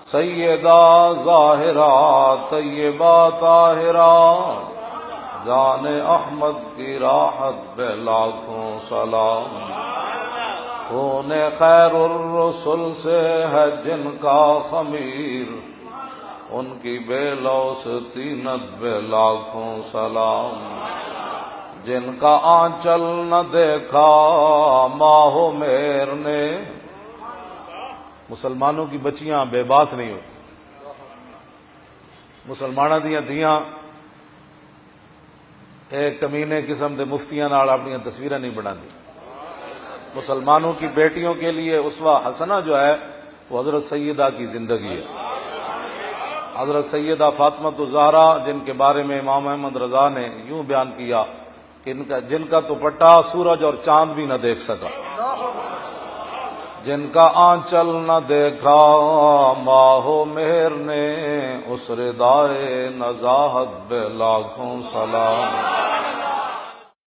سیدہ ظاہرہ طیبہ طاہرہ، جان احمد کی راحت پہ لاکھوں سلام۔ خون خیر الرسل سے ہے جن کا خمیر، ان کی بے لوث طینت پہ لاکھوں سلام۔ جن کا آنچل نہ دیکھا ماہ و مہر نے، مسلمانوں کی بچیاں بے بات نہیں ہوتی، مسلمانوں دیاں دھیاں ایک کمینے قسم دے مفتیاں نال اپنی تصویریں نہیں بنا دی۔ مسلمانوں کی بیٹیوں کے لیے اسوہ حسنہ جو ہے وہ حضرت سیدہ کی زندگی ہے۔ حضرت سیدہ فاطمہ الزہرا، جن کے بارے میں امام احمد رضا نے یوں بیان کیا کہ جن کا دوپٹہ سورج اور چاند بھی نہ دیکھ سکا، جن کا آنچل نہ دیکھا ماہ و مہر نے، اس ردائے نزاہت بے لاکھوں سلام۔